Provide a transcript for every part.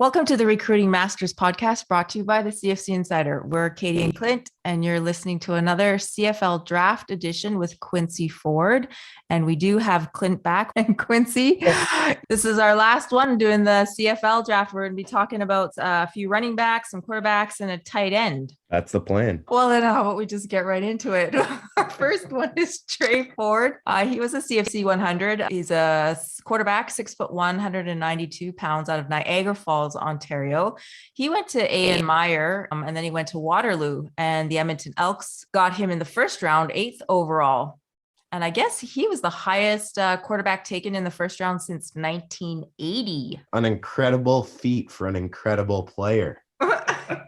Welcome to the Recruiting Masters podcast brought to you by the CFC Insider. We're Katie and Clint, and you're listening to another CFL Draft edition with Quincy Forde. And we do have Clint back and Quincy. This is our last one doing the CFL Draft. We're going to be talking about a few running backs, some quarterbacks, and a tight end. That's the plan. Well, then how about we just get right into it? Our first one is Trey Ford. He was a CFC 100. He's a quarterback, 6'1", 192 pounds, out of Niagara Falls, Ontario. He went to A.N. Meyer, and then he went to Waterloo, and the Edmonton Elks got him in the first round, 8th overall. And I guess he was the highest quarterback taken in the first round since 1980. An incredible feat for an incredible player.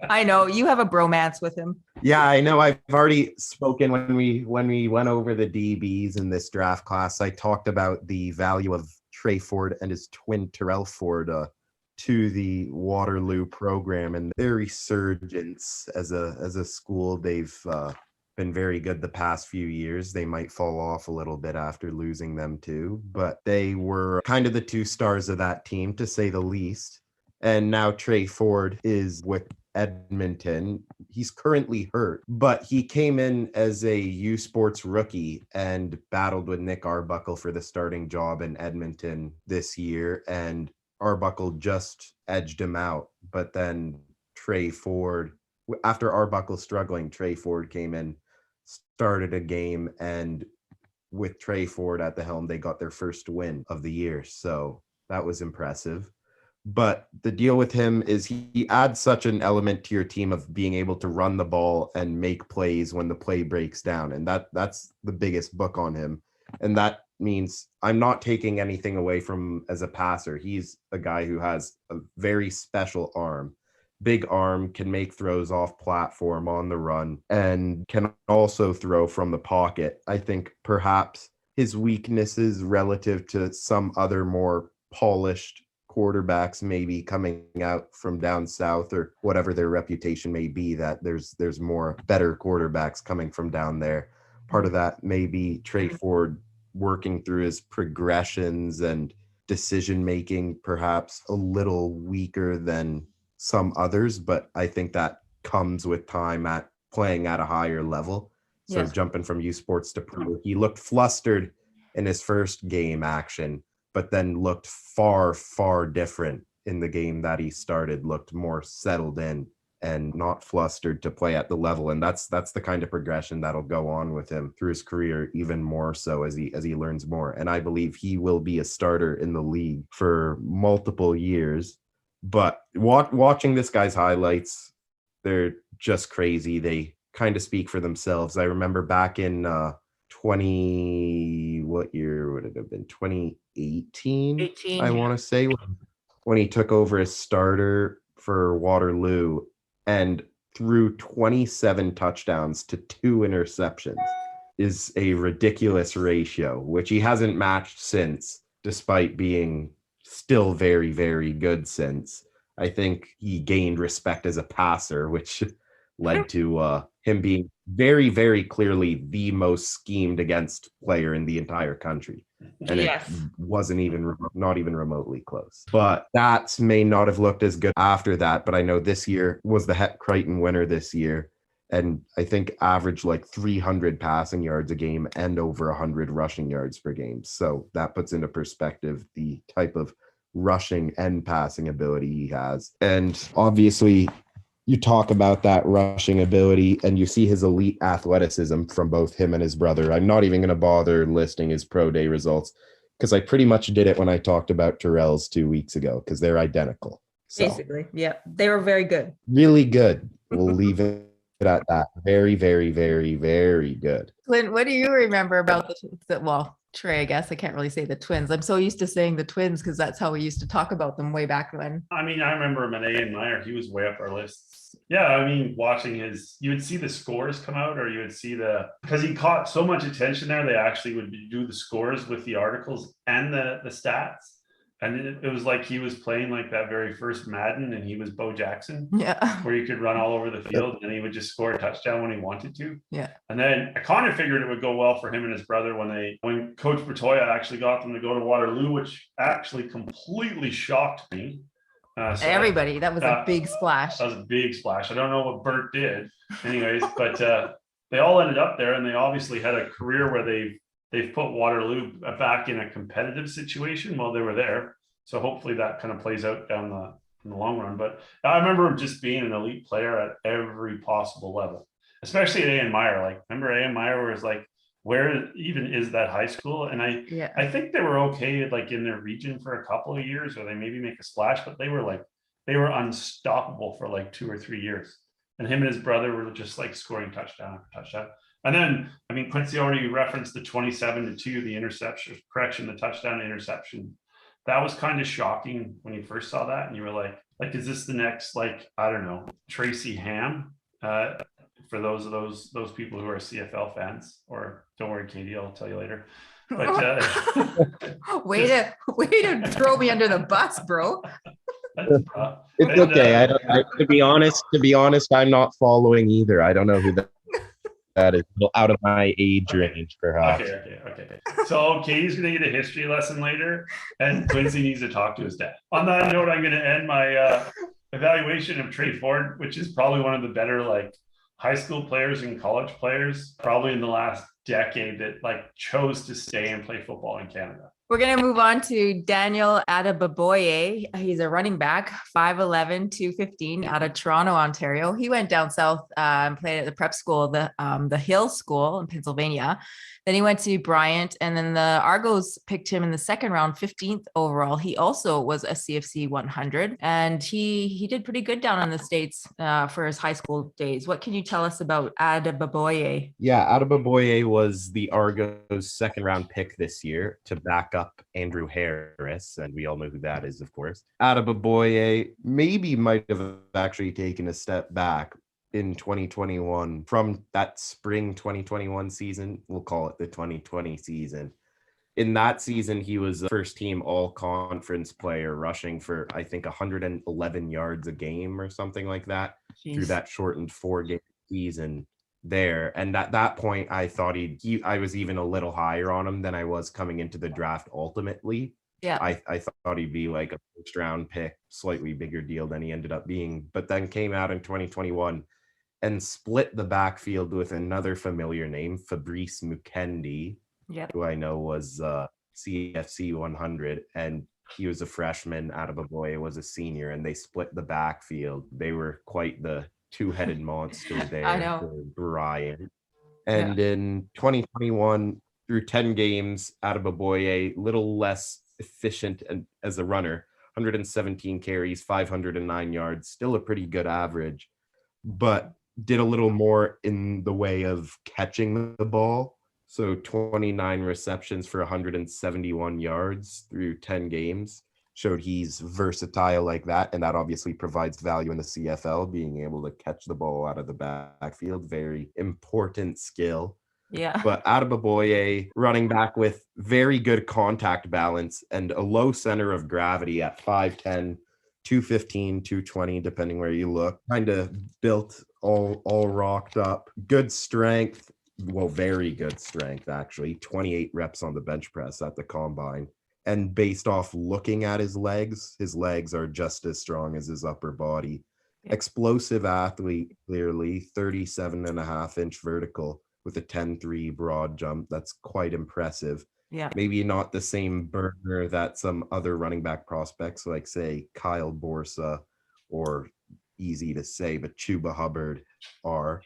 I know you have a bromance with him. Yeah, I know. I've already spoken when we went over the DBs in this draft class. I talked about the value of Trey Ford and his twin Terrell Ford to the Waterloo program and their resurgence as a school. They've been very good the past few years. They might fall off a little bit after losing them too, but they were kind of the two stars of that team, to say the least. And now Trey Ford is with Edmonton. He's currently hurt, but he came in as a U Sports rookie and battled with Nick Arbuckle for the starting job in Edmonton this year. And Arbuckle just edged him out. But then Trey Ford, after Arbuckle struggling, Trey Ford came in, started a game, and with Trey Ford at the helm, they got their first win of the year. So that was impressive. But the deal with him is he adds such an element to your team of being able to run the ball and make plays when the play breaks down. And that's the biggest book on him. And that means I'm not taking anything away from as a passer. He's a guy who has a very special arm, big arm, can make throws off platform on the run, and can also throw from the pocket. I think perhaps his weaknesses relative to some other more polished quarterbacks maybe coming out from down south or whatever their reputation may be, that there's more better quarterbacks coming from down there. Part of that may be Trey Ford working through his progressions and decision making, perhaps a little weaker than some others, but I think that comes with time at playing at a higher level. So Yes. Jumping from U Sports to Pro, he looked flustered in his first game action, but then looked far, far different in the game that he started, looked more settled in and not flustered to play at the level. And that's the kind of progression that'll go on with him through his career, even more so as he learns more. And I believe he will be a starter in the league for multiple years. But watching this guy's highlights, they're just crazy. They kind of speak for themselves. I remember back in what year would it have been? 2018, 18, I want to say, when he took over as starter for Waterloo and threw 27 touchdowns to 2 interceptions is a ridiculous ratio, which he hasn't matched since, despite being still very, very good since. I think he gained respect as a passer, which led to him being very, very clearly the most schemed against player in the entire country. And yes, it wasn't not even remotely close. But that may not have looked as good after that. But I know this year was the Het Crichton winner this year. And I think averaged like 300 passing yards a game and over 100 rushing yards per game. So that puts into perspective the type of rushing and passing ability he has. And obviously, you talk about that rushing ability and you see his elite athleticism from both him and his brother. I'm not even going to bother listing his pro day results because I pretty much did it when I talked about Terrell's 2 weeks ago because they're identical. So, basically. Yeah, they were very good. really good. We'll leave it at that. Very, very, very, very good. Clint, what do you remember about Trey, I guess I can't really say the Twins. I'm so used to saying the Twins because that's how we used to talk about them way back when. I mean, I remember him at A.N. Meyer. He was way up our lists. Yeah, I mean, watching you would see the scores come out, or you would see because he caught so much attention there, they actually would do the scores with the articles and the stats. And it was like he was playing like that very first Madden and he was Bo Jackson. Yeah. Where you could run all over the field and he would just score a touchdown when he wanted to. Yeah. And then I kind of figured it would go well for him and his brother when Coach Bertoya actually got them to go to Waterloo, which actually completely shocked me. So Everybody, that was a that- big splash. That was a big splash. I don't know what Bert did, anyways, but they all ended up there, and they obviously had a career where they've put Waterloo back in a competitive situation while they were there. So hopefully that kind of plays out in the long run. But I remember just being an elite player at every possible level, especially at A.N. Meyer. Like, remember A.N. Meyer was like, where even is that high school? And I think they were okay, like in their region for a couple of years, or they maybe make a splash, but they were unstoppable for like 2 or 3 years. And him and his brother were just like scoring touchdown after touchdown. And then, I mean, Quincy already referenced the 27-2, the interception, correction, the touchdown interception. That was kind of shocking when you first saw that. And you were like, is this the next, like, I don't know, Tracy Ham? For those people who are CFL fans, or don't worry, Katie, I'll tell you later. But way to throw me under the bus, bro. It's okay. To be honest, I'm not following either. I don't know who that is. Out of my age range, perhaps. Okay. So Katie's going to get a history lesson later, and Quincy needs to talk to his dad. On that note, I'm going to end my evaluation of Trey Ford, which is probably one of the better, like, high school players and college players probably in the last decade that like chose to stay and play football in Canada. We're going to move on to Daniel Adeboboye. He's a running back, 5'11", 215 out of Toronto, Ontario. He went down south and played at the prep school, the Hill School in Pennsylvania. Then he went to Bryant, and then the Argos picked him in the second round, 15th overall. He also was a CFC 100, and he did pretty good down in the States for his high school days. What can you tell us about Adeboboye? Yeah, Adeboboye was the Argos second round pick this year to back up Andrew Harris, and we all know who that is, of course. Adeboboye maybe might have actually taken a step back in 2021 from that spring 2021 season. We'll call it the 2020 season. In that season, he was a first team all conference player, rushing for, I think, 111 yards a game or something like that. Jeez. Through that shortened 4-game season there. And at that point, I thought I was even a little higher on him than I was coming into the draft ultimately. Yeah, I thought he'd be like a first round pick, slightly bigger deal than he ended up being, but then came out in 2021 and split the backfield with another familiar name, Fabrice Mukendi, who I know was CFC 100, and he was a freshman. Adeboboye was a senior, and they split the backfield. They were quite the two-headed monster there. I know. For Brian. And in 2021, through 10 games, Adeboboye, little less efficient as a runner, 117 carries, 509 yards, still a pretty good average, but did a little more in the way of catching the ball. So 29 receptions for 171 yards through 10 games. Showed he's versatile like that, and that obviously provides value in the CFL, being able to catch the ball out of the backfield. Very important skill. Yeah. But Adeboboye, running back with very good contact balance and a low center of gravity at 5'10", 215, 220, depending where you look. Kind of built all rocked up. Good strength. Well, very good strength, actually. 28 reps on the bench press at the combine. And based off looking at his legs are just as strong as his upper body. Yeah. Explosive athlete, clearly. 37.5-inch vertical with a 10.3 broad jump. That's quite impressive. Yeah. Maybe not the same burner that some other running back prospects, like, say, Kyle Borsa, or easy to say, but Chuba Hubbard are.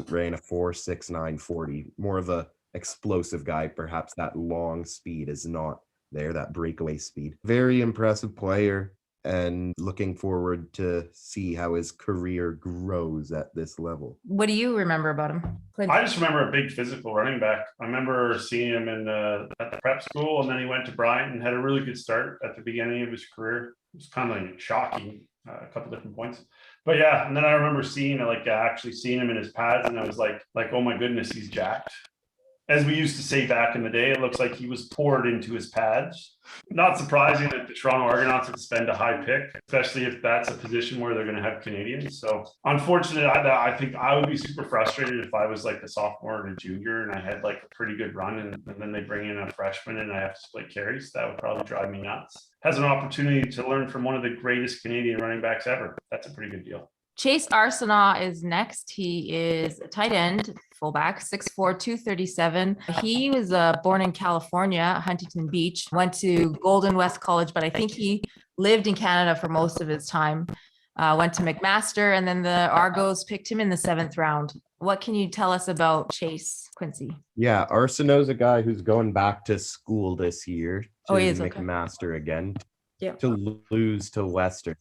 Ran a 4.69 40. More of a explosive guy. Perhaps that long speed is not there, that breakaway speed. Very impressive player, and looking forward to see how his career grows at this level. What do you remember about him, Clint? I just remember a big physical running back. I remember seeing him at the prep school, and then he went to Bryant and had a really good start at the beginning of his career. It was kind of like shocking, a couple different points. But yeah, and then I remember seeing actually seeing him in his pads, and I was like, oh my goodness, he's jacked. as we used to say back in the day, it looks like he was poured into his pads. Not surprising that the Toronto Argonauts would spend a high pick, especially if that's a position where they're going to have Canadians. So unfortunately, I think I would be super frustrated if I was like a sophomore or a junior and I had like a pretty good run and then they bring in a freshman and I have to split carries. That would probably drive me nuts. Has an opportunity to learn from one of the greatest Canadian running backs ever. That's a pretty good deal. Chase Arsenault is next. He is a tight end, fullback, 6'4", 237. He was born in California, Huntington Beach, went to Golden West College, but I think he lived in Canada for most of his time. Went to McMaster, and then the Argos picked him in the 7th round. What can you tell us about Chase, Quincy? Yeah, Arsenault's a guy who's going back to school this year to Oh, he is, okay. McMaster again. Yeah. To lose to Western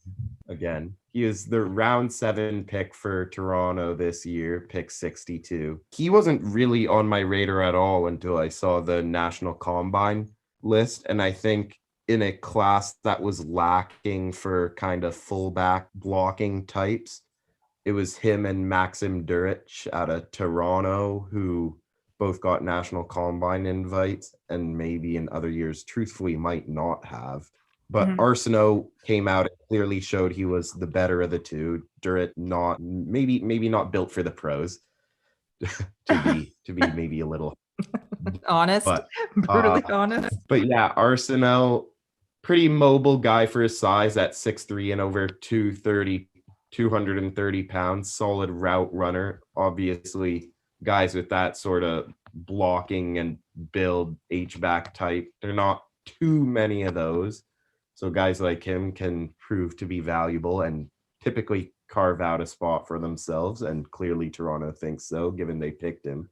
again. He is the round 7 pick for Toronto this year, pick 62. He wasn't really on my radar at all until I saw the National Combine list. And I think in a class that was lacking for kind of fullback blocking types, it was him and Maxim Durich out of Toronto who both got National Combine invites and maybe in other years truthfully might not have. But Arsenault came out and clearly showed he was the better of the two. Durrett maybe not built for the pros to be maybe a little honest, but, brutally honest. But yeah, Arsenault, pretty mobile guy for his size at 6'3" and over 230 pounds, solid route runner. Obviously, guys with that sort of blocking and build H-back type, there are not too many of those. So guys like him can prove to be valuable and typically carve out a spot for themselves. And clearly Toronto thinks so, given they picked him.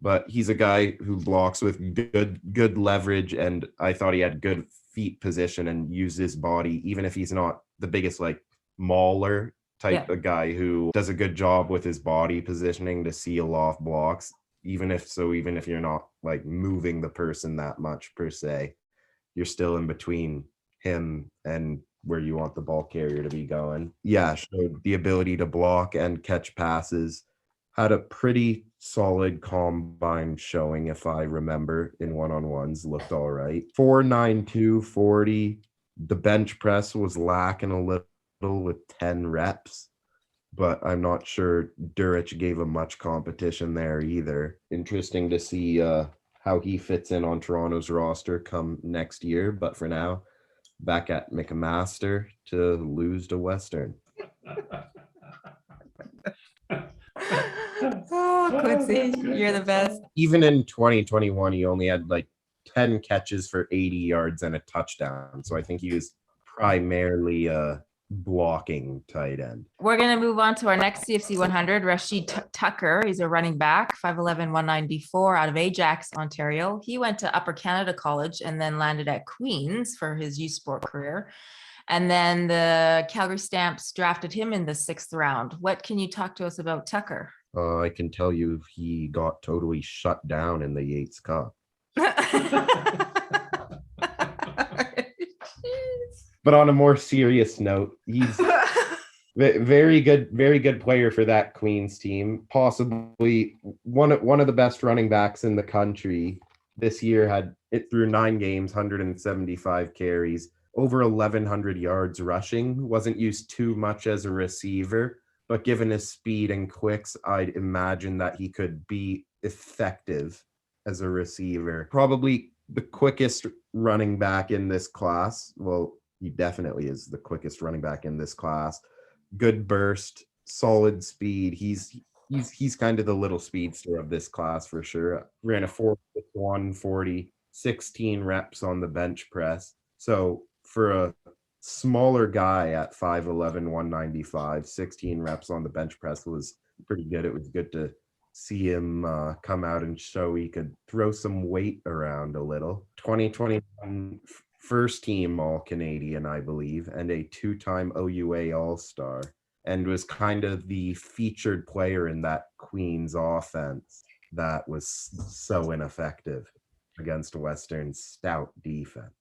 But he's a guy who blocks with good leverage. And I thought he had good feet position and used his body, even if he's not the biggest like mauler type of guy who does a good job with his body positioning to seal off blocks. Even if you're not like moving the person that much per se, you're still in between him and where you want the ball carrier to be going. Yeah, showed the ability to block and catch passes. Had a pretty solid combine showing, if I remember, in one-on-ones. Looked all right. 4.92 40. The bench press was lacking a little with 10 reps, but I'm not sure Durich gave him much competition there either. Interesting to see how he fits in on Toronto's roster come next year. But for now, back at McMaster to lose to Western. Oh, Quincy, you're the best. Even in 2021, he only had like 10 catches for 80 yards and a touchdown. So I think he was primarily a blocking tight end. We're going to move on to our next CFC 100, Rushie Tucker. He's a running back, 5'11", 194 out of Ajax, Ontario. He went to Upper Canada College and then landed at Queen's for his youth sport career. And then the Calgary Stamps drafted him in the 6th round. What can you talk to us about Tucker? I can tell you he got totally shut down in the Yates Cup. But on a more serious note, he's very good player for that Queens team. Possibly one of the best running backs in the country. This year had it through 9 games, 175 carries, over 1,100 yards rushing. Wasn't used too much as a receiver, but given his speed and quicks, I'd imagine that he could be effective as a receiver. Probably the quickest running back in this class. Well, he definitely is the quickest running back in this class. Good burst, solid speed. He's kind of the little speedster of this class for sure. Ran a 4.1 40, 16 reps on the bench press. So for a smaller guy at 5'11", 195, 16 reps on the bench press was pretty good. It was good to see him come out and show he could throw some weight around a little. 2021 first team All-Canadian, I believe, and a 2-time OUA All-Star, and was kind of the featured player in that Queens offense that was so ineffective against Western's stout defense.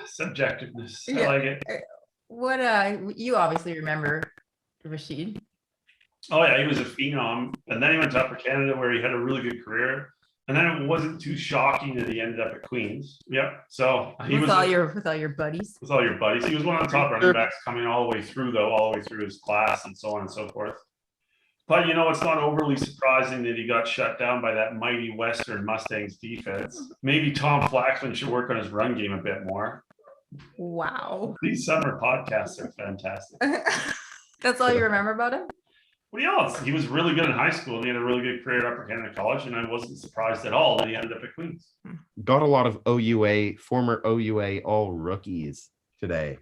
Subjectiveness. I Yeah. like it. What you obviously remember Rashid. Oh yeah, he was a phenom, and then he went to Upper Canada where he had a really good career. And then it wasn't too shocking that he ended up at Queens. Yep. So he with was all your buddies. with all your buddies. He was one of the top running backs coming all the way through, though, all the way through his class and so on and so forth. But it's not overly surprising that he got shut down by that mighty Western Mustangs defense. Maybe Tom Flaxman should work on his run game a bit more. Wow. These summer podcasts are fantastic. That's all you remember about him? What else? He was really good in high school and he had a really good career at Upper Canada College, and I wasn't surprised at all that he ended up at Queens. Got a lot of former OUA all rookies today.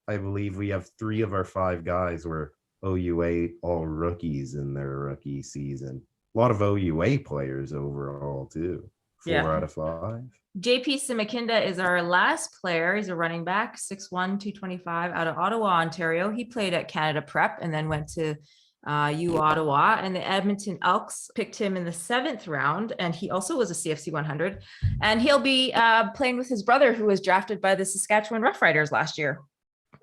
I believe we have 3 of our 5 guys were OUA all rookies in their rookie season. A lot of OUA players overall too. 4 out of 5. JP Simakinda is our last player. He's a running back, 6'1", 225 out of Ottawa, Ontario. He played at Canada Prep and then went to U Ottawa, and the Edmonton Elks picked him in the 7th round, and he also was a CFC 100, and he'll be playing with his brother, who was drafted by the Saskatchewan Roughriders last year.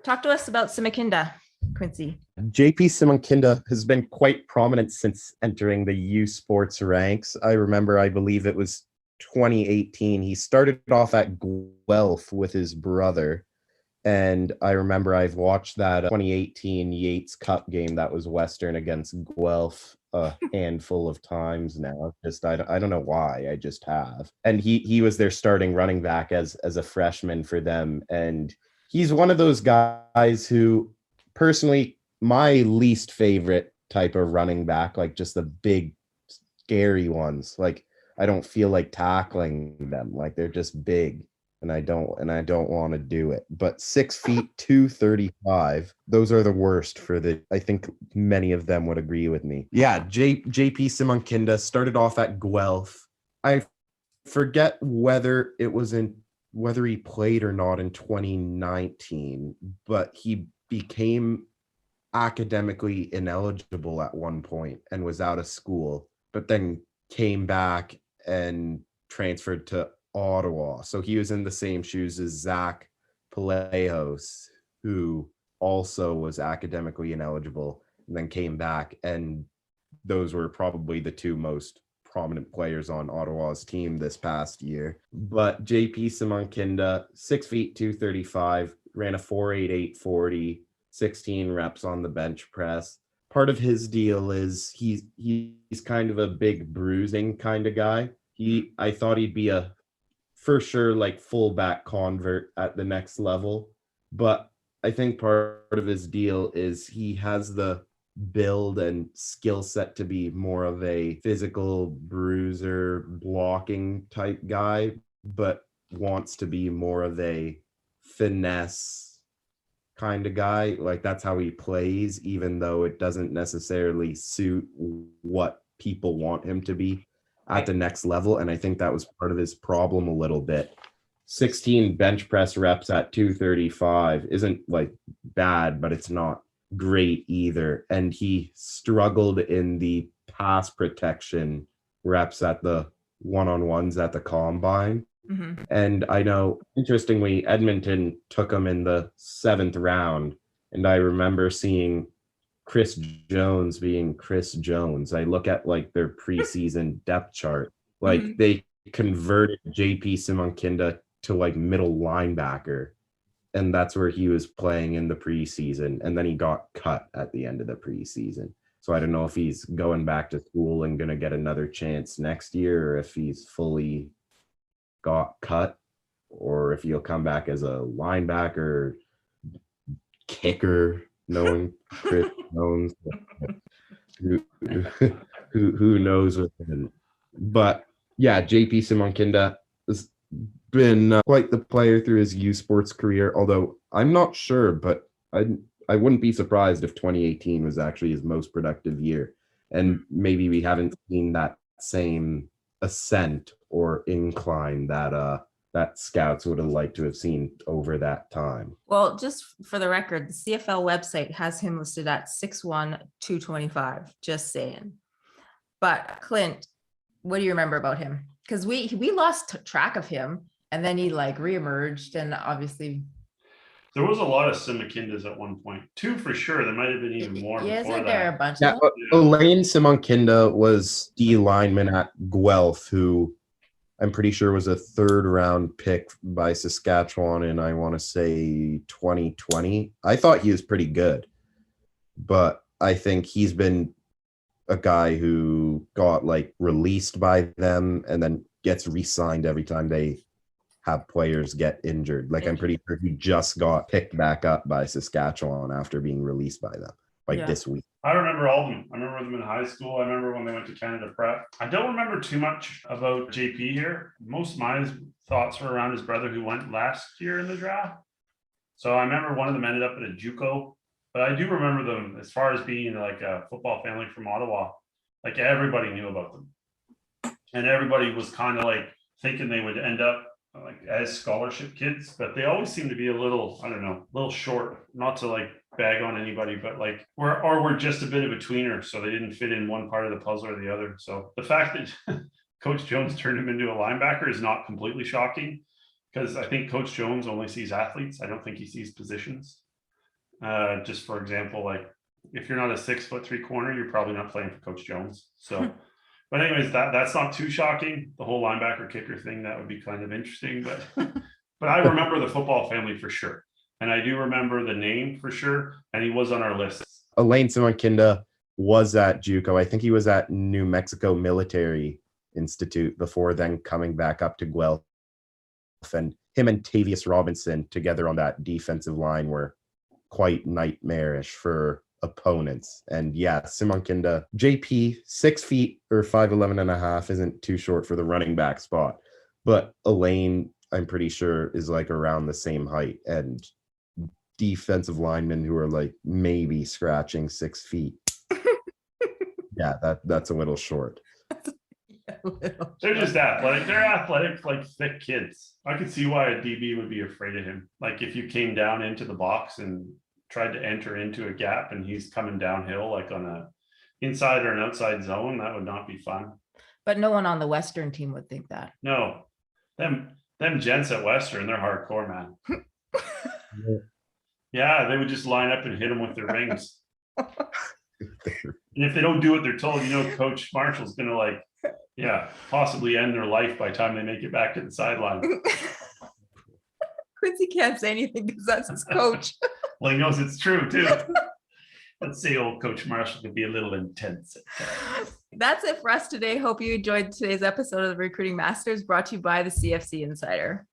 Talk to us about Simakinda, Quincy. JP Simakinda has been quite prominent since entering the U Sports ranks. I remember, I believe it was 2018. He started off at Guelph with his brother. And I remember I've watched that 2018 Yates Cup game that was Western against Guelph a handful of times now. Just I don't know why, I just have. And he was their starting running back as a freshman for them. And he's one of those guys who, personally, my least favorite type of running back, like just the big, scary ones. Like I don't feel like tackling them. Like they're just big. And I don't want to do it. But 6 feet 235, those are the worst I think many of them would agree with me. Yeah, JP Simakinda started off at Guelph. I forget whether he played or not in 2019, but he became academically ineligible at one point and was out of school, but then came back and transferred to Ottawa. So he was in the same shoes as Zach Palejos, who also was academically ineligible and then came back. And those were probably the 2 most prominent players on Ottawa's team this past year. But JP Simakinda, 6 feet 235, ran a 4.88 40, 16 reps on the bench press. Part of his deal is he's kind of a big bruising kind of guy. I thought he'd be for sure, like fullback convert at the next level. But I think part of his deal is he has the build and skill set to be more of a physical bruiser, blocking type guy, but wants to be more of a finesse kind of guy. Like that's how he plays, even though it doesn't necessarily suit what people want him to be at the next level. And I think that was part of his problem a little bit. 16 bench press reps at 235 isn't like bad, but it's not great either. And he struggled in the pass protection reps at the one-on-ones at the combine. Mm-hmm. And I know, interestingly, Edmonton took him in the 7th round. And I remember seeing Chris Jones being Chris Jones. I look at like their preseason depth chart. Like they converted JP Simakinda to like middle linebacker. And that's where he was playing in the preseason. And then he got cut at the end of the preseason. So I don't know if he's going back to school and going to get another chance next year, or if he's fully got cut, or if he'll come back as a linebacker, kicker, knowing Chris Jones, who knows with him. But yeah, JP Simakinda has been quite the player through his U Sports career, although I'm not sure, but I wouldn't be surprised if 2018 was actually his most productive year. And maybe we haven't seen that same ascent or incline that scouts would have liked to have seen over that time. Well, just for the record, the CFL website has him listed at 6'1", 225, just saying. But Clint, what do you remember about him? Because we lost track of him, and then he like reemerged, and obviously. There was a lot of Simakindas at one point. 2 for sure. There might have been even more Yeah, before isn't there a that. bunch Yeah, of them? Elaine Simakinda was D lineman at Guelph, who I'm pretty sure was a 3rd round pick by Saskatchewan in, I want to say, 2020. I thought he was pretty good, but I think he's been a guy who got like released by them and then gets re-signed every time they have players get injured. Like I'm pretty sure he just got picked back up by Saskatchewan after being released by them, like Yeah. this week. I remember all of them. I remember them in high school. I remember when they went to Canada Prep. I don't remember too much about JP here. Most of my thoughts were around his brother who went last year in the draft. So I remember one of them ended up at a JUCO, but I do remember them as far as being like a football family from Ottawa. Like everybody knew about them, and everybody was kind of like thinking they would end up like as scholarship kids, but they always seem to be a little, I don't know, a little short. Not to like bag on anybody, but like we're just a bit of a tweener, so they didn't fit in one part of the puzzle or the other. So the fact that Coach Jones turned him into a linebacker is not completely shocking, because I think Coach Jones only sees athletes. I don't think he sees positions. Just for example, like if you're not a 6'3" corner, you're probably not playing for Coach Jones. So but anyways, that's not too shocking. The whole linebacker kicker thing, that would be kind of interesting, but I remember the football family for sure. And I do remember the name for sure. And he was on our list. Elaine Simakinda was at JUCO. I think he was at New Mexico Military Institute before then coming back up to Guelph. And him and Tavius Robinson together on that defensive line were quite nightmarish for opponents. And yeah, Simakinda, JP, 6 feet or 5'11" and a half isn't too short for the running back spot. But Elaine, I'm pretty sure, is like around the same height. And defensive linemen who are like maybe scratching 6 feet. Yeah, that's a little short. They're just athletic. They're athletic, like thick kids. I could see why a DB would be afraid of him. Like if you came down into the box and tried to enter into a gap and he's coming downhill like on a inside or an outside zone, that would not be fun. But no one on the Western team would think that. No, them gents at Western, they're hardcore, man. Yeah, they would just line up and hit them with their rings. And if they don't do what they're told, Coach Marshall's gonna like, yeah, possibly end their life by the time they make it back to the sideline. Quincy can't say anything because that's his coach. Well, he knows it's true too. Let's say old Coach Marshall could be a little intense at times. That's it for us today. Hope you enjoyed today's episode of the Recruiting Masters, brought to you by the CFC Insider.